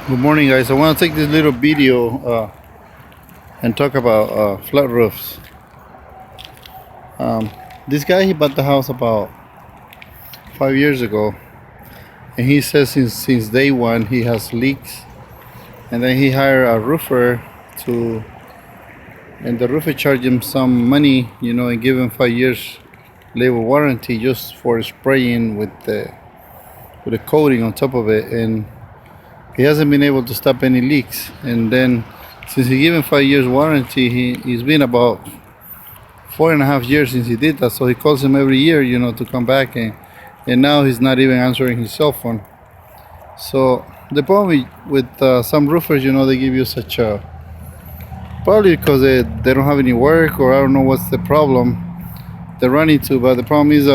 Good morning, guys. I want to take this little video and talk about flat roofs. This guy, he bought the house about 5 years ago, and he says since day one he has leaks, and then he hired a roofer and the roofer charged him some money, and give him 5 years labor warranty just for spraying with the coating on top of it, and he hasn't been able to stop any leaks. And then since he gave him 5 years warranty, he's been about 4.5 years since he did that. So he calls him every year, to come back, and now he's not even answering his cell phone. So the problem with some roofers, they give you such a, probably because they don't have any work, or I don't know what's the problem they run into. But the problem is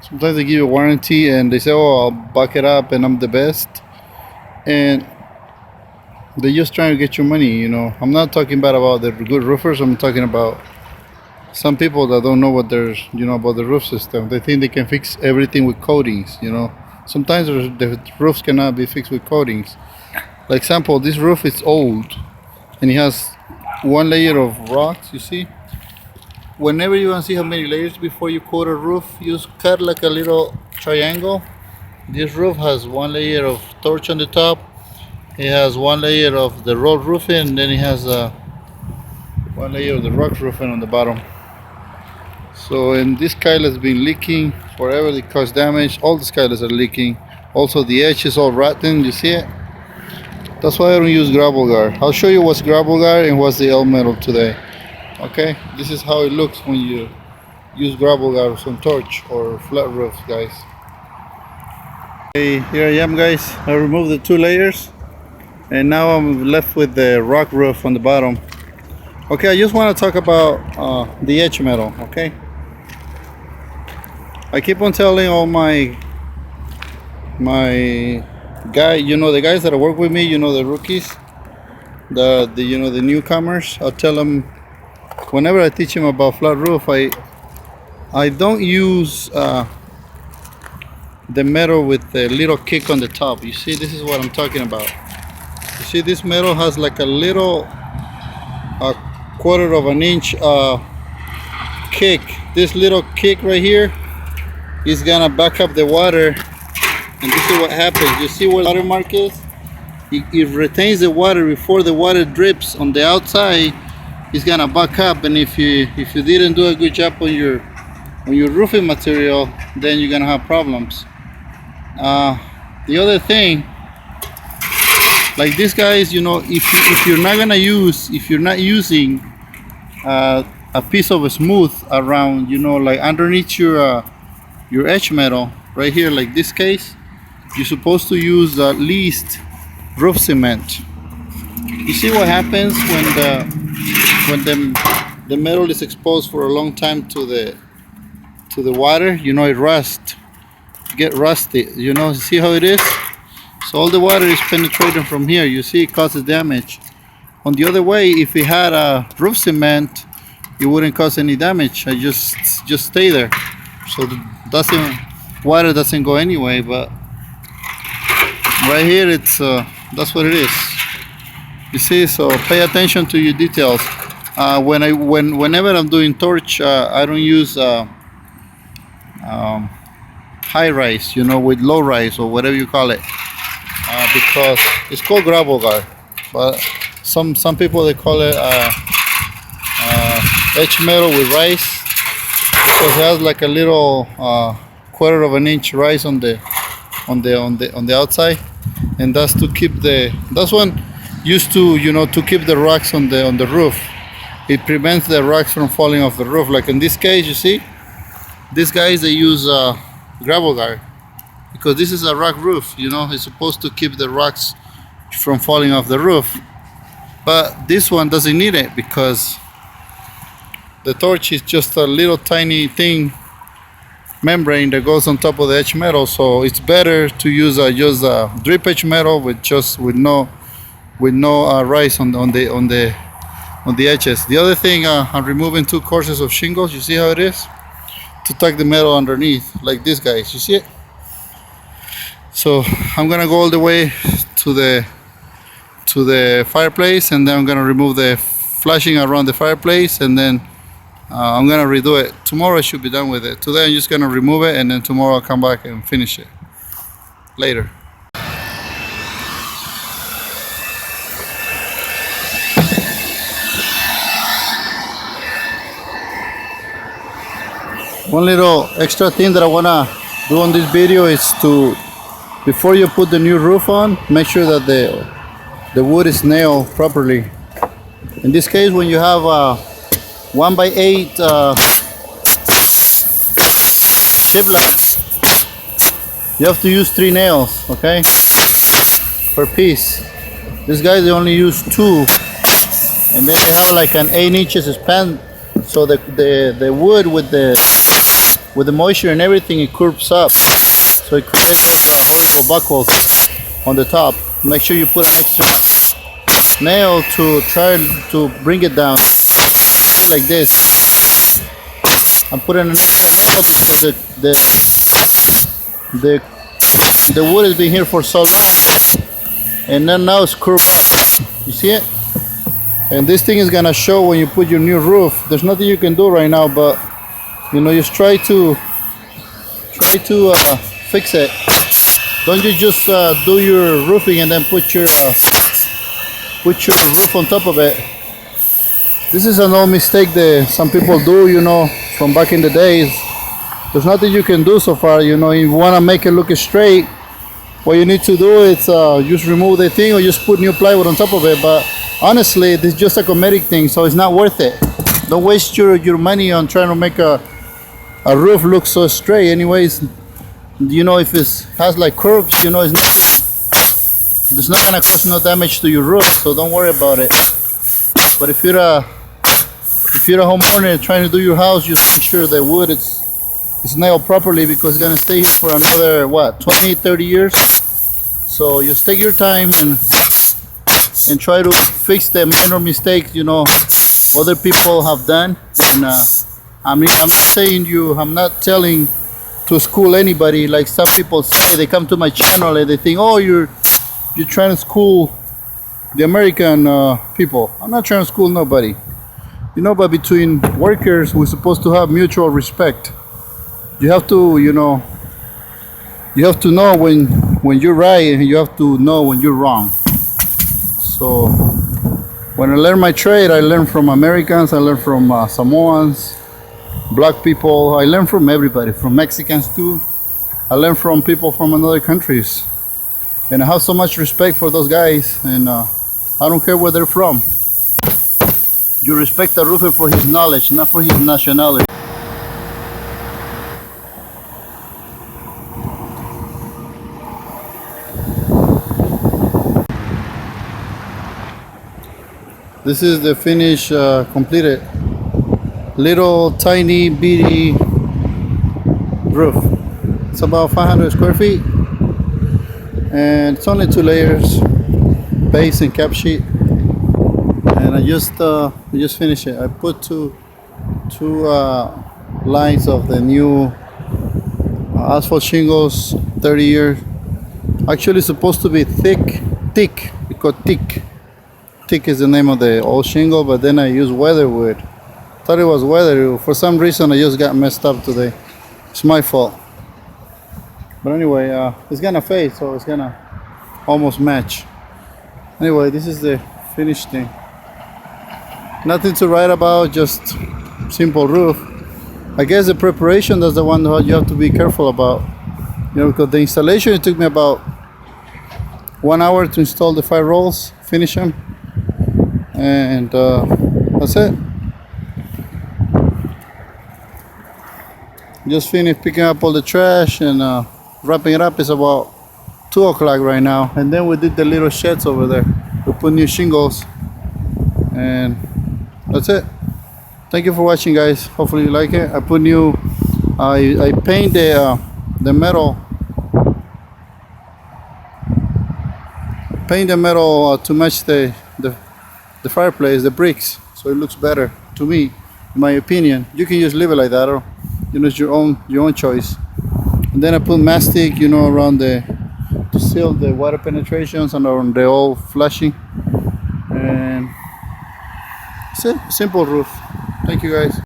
sometimes they give you a warranty and they say, oh, I'll back it up and I'm the best, and they're just trying to get your money. I'm not talking bad about the good roofers. I'm talking about some people that don't know what there's about the roof system. They think they can fix everything with coatings. Sometimes the roofs cannot be fixed with coatings. Like example, this roof is old and it has one layer of rocks. You see, whenever you want to see how many layers before you coat a roof, you cut like a little triangle. This roof has one layer of torch on the top. It has one layer of the rolled roofing, and then it has one layer of the rock roofing on the bottom. So, and this skyllet has been leaking forever. It caused damage. All the skylets are leaking. Also, the edge is all rotten. You see it? That's why I don't use gravel guard. I'll show you what's gravel guard and what's the L metal today. Okay, this is how it looks when you use gravel guard with some torch or flat roofs, guys. Okay, here I am, guys. I removed the two layers, and now I'm left with the rock roof on the bottom. Okay, I just want to talk about the edge metal. Okay, I keep on telling all my guy, the guys that work with me, the rookies, the newcomers. I'll tell them whenever I teach them about flat roof, I don't use the metal with the little kick on the top. You see, this is what I'm talking about. You see, this metal has like a little quarter of an inch kick. This little kick right here is gonna back up the water, and this is what happens. You see where the water mark is? It retains the water before the water drips on the outside. It's gonna back up, and if you didn't do a good job on your roofing material, then you're gonna have problems. The other thing, like these guys, if you're not using a piece of smooth around, like underneath your edge metal right here, like this case, you're supposed to use at least roof cement. You see what happens when the metal is exposed for a long time to the water? It rusts. Get rusty. See how it is? So all the water is penetrating from here. You see, it causes damage. On the other way, if it had a roof cement, it wouldn't cause any damage. I just stay there, so water doesn't go anyway. But right here, it's that's what it is. You see, so pay attention to your details. Whenever I'm doing torch, I don't use high rise, with low rise or whatever you call it, because it's called gravel guard, but some people they call it edge metal with rise, because it has like a little quarter of an inch rise on the outside, and that's to keep that's one used to to keep the rocks on the roof. It prevents the rocks from falling off the roof. Like in this case, you see, these guys, they use gravel guard because this is a rock roof. It's supposed to keep the rocks from falling off the roof, but this one doesn't need it because the torch is just a little tiny thing, membrane that goes on top of the edge metal. So it's better to use just a drip edge metal with no rise on the edges. The other thing, I'm removing 2 courses of shingles. You see how it is? To tuck the metal underneath, like this, guys. You see it? So I'm gonna go all the way to the fireplace, and then I'm gonna remove the flashing around the fireplace, and then I'm gonna redo it. Tomorrow I should be done with it. Today I'm just gonna remove it, and then tomorrow I'll come back and finish it later. One little extra thing that I wanna do on this video is to, before you put the new roof on, make sure that the wood is nailed properly. In this case, when you have a 1x8 shibboleth, you have to use 3 nails, okay, per piece. This guy, they only use 2, and then they have like an 8 inches span, so the wood with the moisture and everything, it curves up, so it creates like horizontal buckles on the top. Make sure you put an extra nail to try to bring it down. Put it like this. I'm putting an extra nail because the wood has been here for so long, and then now it's curved up. You see it? And this thing is gonna show when you put your new roof. There's nothing you can do right now, but just try to fix it. Don't you just do your roofing and then put your roof on top of it. This is an old mistake that some people do, from back in the days. There's nothing you can do so far. You want to make it look straight, what you need to do is just remove the thing or just put new plywood on top of it. But honestly, this is just a cosmetic thing, so it's not worth it. Don't waste your money on trying to make a roof look so straight. Anyways, if it has like curves, it's not gonna cause no damage to your roof, so don't worry about it. But if you're a homeowner trying to do your house, just make sure the wood is nailed properly, because it's gonna stay here for another 20-30 years. So just take your time and try to fix the minor mistakes other people have done. And I'm not telling to school anybody, like some people say. They come to my channel and they think, oh, you're trying to school the American people. I'm not trying to school nobody. But between workers, we're supposed to have mutual respect. You have to know when you're right, and you have to know when you're wrong. So when I learned my trade, I learned from Americans, I learned from Samoans, black people. I learned from everybody, from Mexicans too. I learned from people from other countries, and I have so much respect for those guys. And I don't care where they're from. You respect the roofer for his knowledge, not for his nationality. This is the finish completed. Little tiny bitty roof. It's about 500 square feet, and it's only 2 layers, base and cap sheet. And I just finished it. I put two lines of the new asphalt shingles, 30 years. Actually, it's supposed to be thick, because thick is the name of the old shingle, but then I used weatherwood. Thought it was weatherwood. For some reason, I just got messed up today. It's my fault. But anyway, it's gonna fade, so it's gonna almost match. Anyway, this is the finished thing. Nothing to write about, just simple roof. I guess the preparation, that's the one that you have to be careful about. Because the installation, it took me about 1 hour to install the 5 rolls, finish them, and that's it. Just finished picking up all the trash and wrapping it up. It's about 2 o'clock right now. And then we did the little sheds over there. We put new shingles, and that's it. Thank you for watching, guys. Hopefully you like it. I paint the metal. Paint the metal to match the fireplace, the bricks, so it looks better to me, in my opinion. You can just leave it like that, or it's your own choice. And then I put mastic, around the seal the water penetrations on the old flashing, and it's a simple roof. Thank you guys.